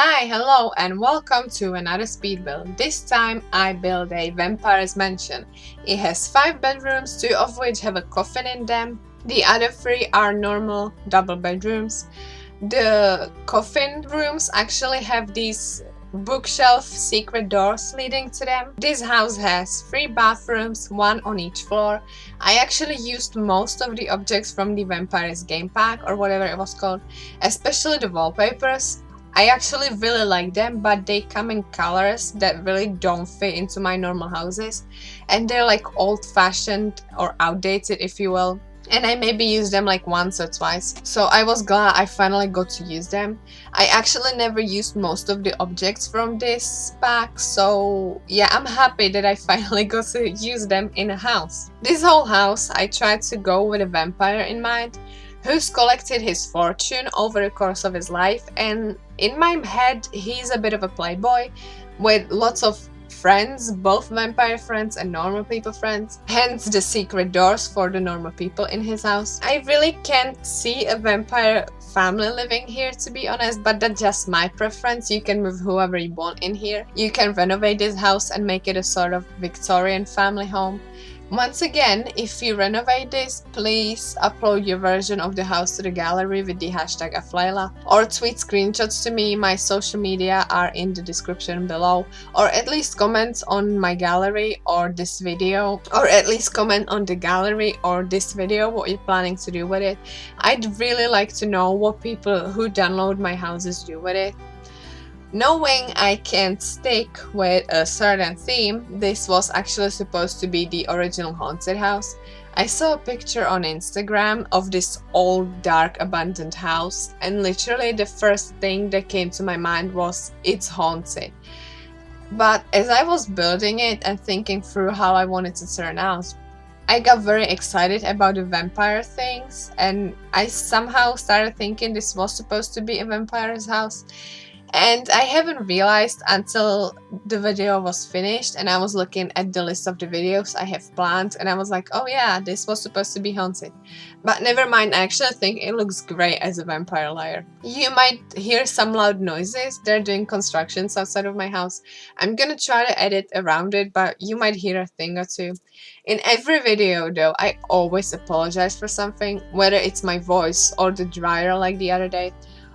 Hi, hello, and welcome to another speed build. This time I build a vampire's mansion. It has 5 bedrooms, 2 of which have a coffin in them. The other 3 are normal double bedrooms. The coffin rooms actually have these bookshelf secret doors leading to them. This house has 3 bathrooms, 1 on each floor. I actually used most of the objects from the Vampire's game pack or whatever it was called, especially the wallpapers. I actually really like them, but they come in colors that really don't fit into my normal houses, and they're like old-fashioned or outdated, if you will, and I maybe use them like once or twice, so I was glad I finally got to use them. I actually never used most of the objects from this pack, so yeah, I'm happy that I finally got to use them in a house. This whole house I tried to go with a vampire in mind, who's collected his fortune over the course of his life, and in my head he's a bit of a playboy with lots of friends, both vampire friends and normal people friends, hence the secret doors for the normal people in his house. I really can't see a vampire family living here, to be honest, but that's just my preference. You can move whoever you want in here. You can renovate this house and make it a sort of Victorian family home. Once again, if you renovate this, please upload your version of the house to the gallery with the hashtag Aflaila, or tweet screenshots to me. My social media are in the description below, or at least comment on my gallery or this video, or at least comment on the gallery or this video what you're planning to do with it. I'd really like to know what people who download my houses do with it. Knowing I can't stick with a certain theme, this was actually supposed to be the original haunted house. I saw a picture on Instagram of this old, dark, abandoned house, and literally the first thing that came to my mind was, it's haunted. But as I was building it and thinking through how I wanted to turn out, I got very excited about the vampire things, and I somehow started thinking this was supposed to be a vampire's house. And I haven't realized until the video was finished and I was looking at the list of the videos I have planned, and I was like, oh yeah, this was supposed to be haunted. But never mind, I actually think it looks great as a vampire lair. You might hear some loud noises. They're doing constructions outside of my house. I'm gonna try to edit around it, but you might hear a thing or two. In every video though, I always apologize for something, whether it's my voice or the dryer like the other day.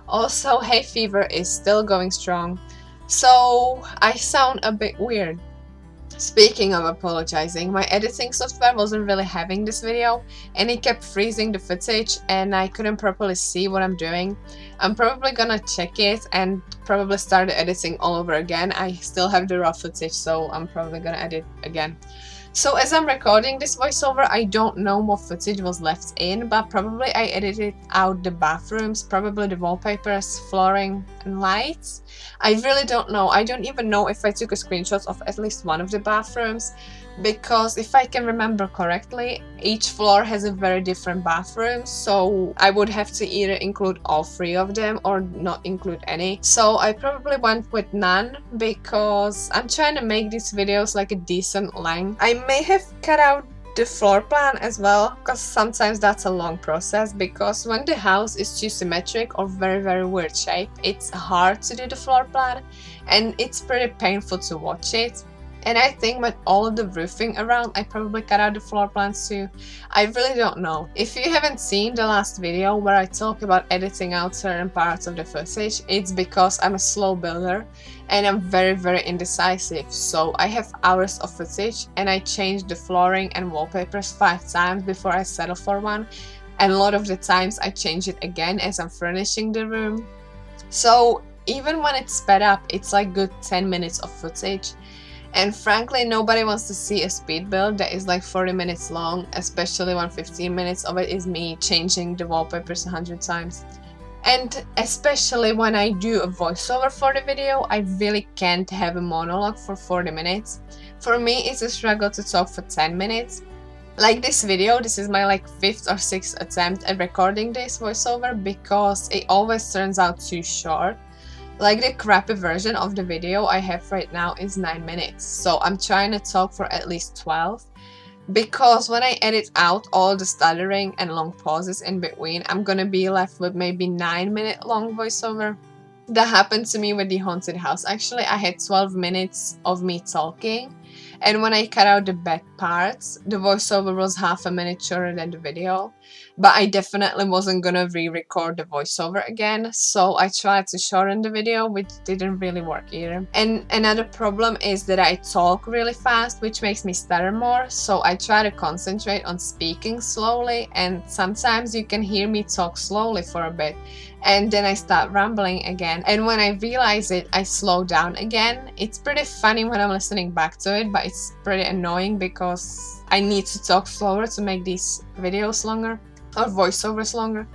Also, hay fever is still going strong, so I sound a bit weird. Speaking of apologizing, my editing software wasn't really having this video and it kept freezing the footage and I couldn't properly see what I'm doing. I'm probably gonna check it and probably start the editing all over again. I still have the raw footage, so I'm probably gonna edit again. So as I'm recording this voiceover, I don't know what footage was left in, but probably I edited out the bathrooms, probably the wallpapers, flooring, and lights. I really don't know. I don't even know if I took a screenshot of at least one of the bathrooms, because if I can remember correctly, each floor has a very different bathroom, so I would have to either include all 3 of them or not include any. So I probably went with none because I'm trying to make these videos like a decent length. I may have cut out the floor plan as well, because sometimes that's a long process, because when the house is too symmetric or very weird shape, it's hard to do the floor plan and it's pretty painful to watch it. And I think with all of the roofing around, I probably cut out the floor plans too. I really don't know. If you haven't seen the last video where I talk about editing out certain parts of the footage, it's because I'm a slow builder and I'm very indecisive. So I have hours of footage and I change the flooring and wallpapers 5 times before I settle for one. And a lot of the times I change it again as I'm furnishing the room. So even when it's sped up, it's like good 10 minutes of footage. And frankly, nobody wants to see a speed build that is like 40 minutes long, especially when 15 minutes of it is me changing the wallpapers 100 times. And especially when I do a voiceover for the video, I really can't have a monologue for 40 minutes. For me, it's a struggle to talk for 10 minutes. Like this video, this is my like 5th or 6th attempt at recording this voiceover because it always turns out too short. Like the crappy version of the video I have right now is 9 minutes, so I'm trying to talk for at least 12, because when I edit out all the stuttering and long pauses in between, I'm gonna be left with maybe 9-minute long voiceover. That happened to me with the haunted house. Actually, I had 12 minutes of me talking, and when I cut out the bad parts, the voiceover was half a minute shorter than the video. But I definitely wasn't gonna re-record the voiceover again, so I tried to shorten the video, which didn't really work either. And another problem is that I talk really fast, which makes me stutter more, so I try to concentrate on speaking slowly, and sometimes you can hear me talk slowly for a bit, and then I start rambling again, and when I realize it, I slow down again. It's pretty funny when I'm listening back to it, but it's pretty annoying because I need to talk slower to make these videos longer, or voiceovers longer.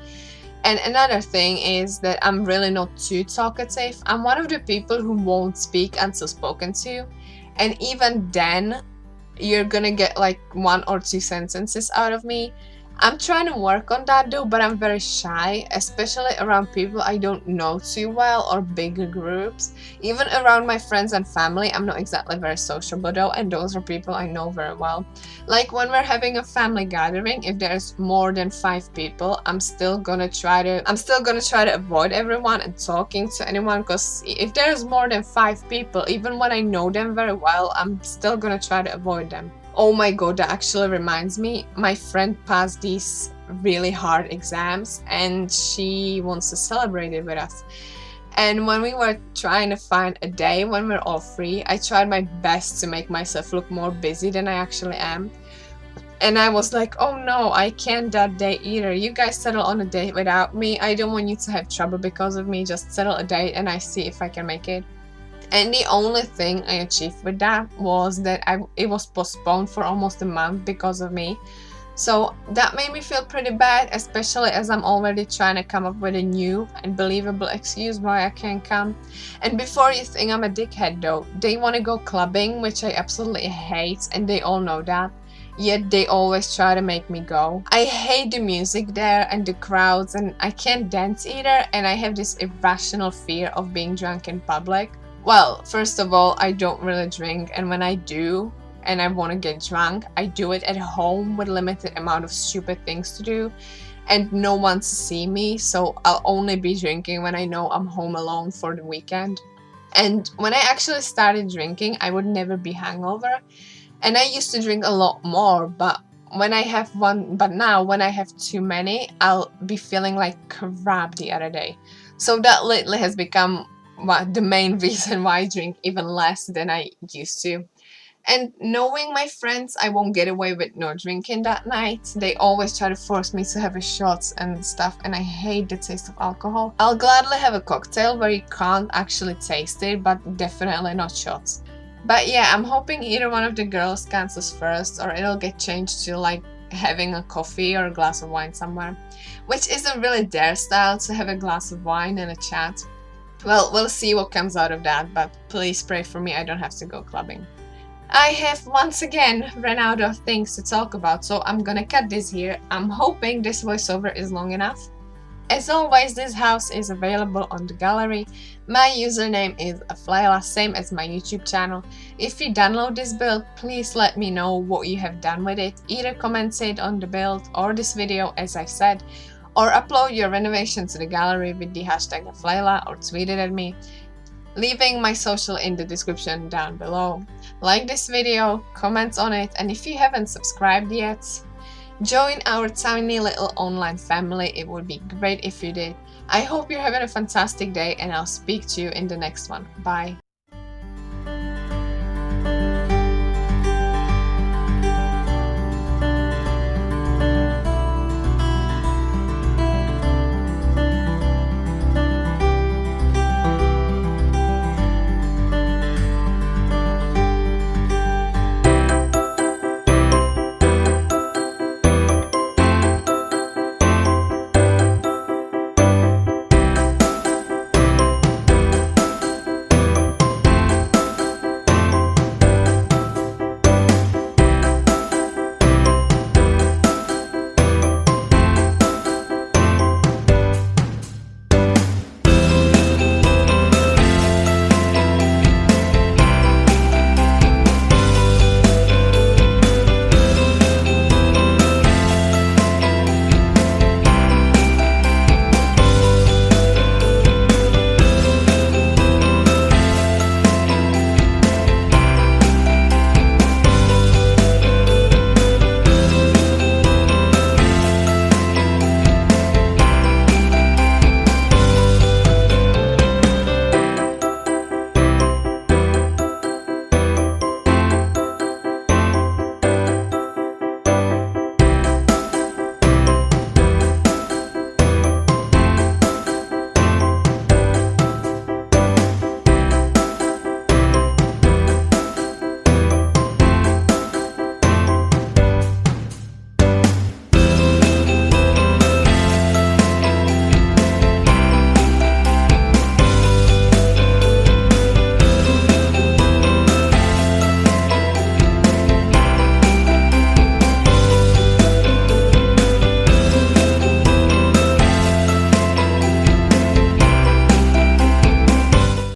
And another thing is that I'm really not too talkative. I'm one of the people who won't speak until spoken to, and even then you're gonna get like 1 or 2 sentences out of me. I'm trying to work on that though, but I'm very shy, especially around people I don't know too well or bigger groups. Even around my friends and family, I'm not exactly very sociable though, and those are people I know very well. Like when we're having a family gathering, if there's more than 5 people, I'm still gonna try to avoid everyone and talking to anyone, because if there's more than 5 people, even when I know them very well, I'm still gonna try to avoid them. Oh my god, that actually reminds me, my friend passed these really hard exams and she wants to celebrate it with us. And when we were trying to find a day when we're all free, I tried my best to make myself look more busy than I actually am. And I was like, oh no, I can't that day either. You guys settle on a date without me. I don't want you to have trouble because of me. Just settle a date and I see if I can make it. And the only thing I achieved with that was that it was postponed for almost a month because of me. So that made me feel pretty bad, especially as I'm already trying to come up with a new and believable excuse why I can't come. And before you think I'm a dickhead though, they want to go clubbing, which I absolutely hate, and they all know that. Yet they always try to make me go. I hate the music there and the crowds, and I can't dance either, and I have this irrational fear of being drunk in public. Well, first of all, I don't really drink, and when I do and I want to get drunk, I do it at home with limited amount of stupid things to do and no one to see me, so I'll only be drinking when I know I'm home alone for the weekend. And when I actually started drinking, I would never be hungover, and I used to drink a lot more, but now when I have too many, I'll be feeling like crap the other day. So that lately has become the main reason why I drink even less than I used to. And knowing my friends, I won't get away with no drinking that night. They always try to force me to have a shot and stuff, and I hate the taste of alcohol. I'll gladly have a cocktail where you can't actually taste it, but definitely not shots. But yeah, I'm hoping either one of the girls cancels first, or it'll get changed to like having a coffee or a glass of wine somewhere, which isn't really their style, to have a glass of wine and a chat. Well, we'll see what comes out of that, but please pray for me I don't have to go clubbing. I have once again run out of things to talk about, so I'm gonna cut this here. I'm hoping this voiceover is long enough. As always, this house is available on the gallery. My username is Aflaila, same as my YouTube channel. If you download this build, please let me know what you have done with it. Either comment it on the build or this video, as I said, or upload your renovation to the gallery with the hashtag Aflaila, or tweet it at me, leaving my social in the description down below. Like this video, comment on it, and if you haven't subscribed yet, join our tiny little online family. It would be great if you did. I hope you're having a fantastic day, and I'll speak to you in the next one. Bye.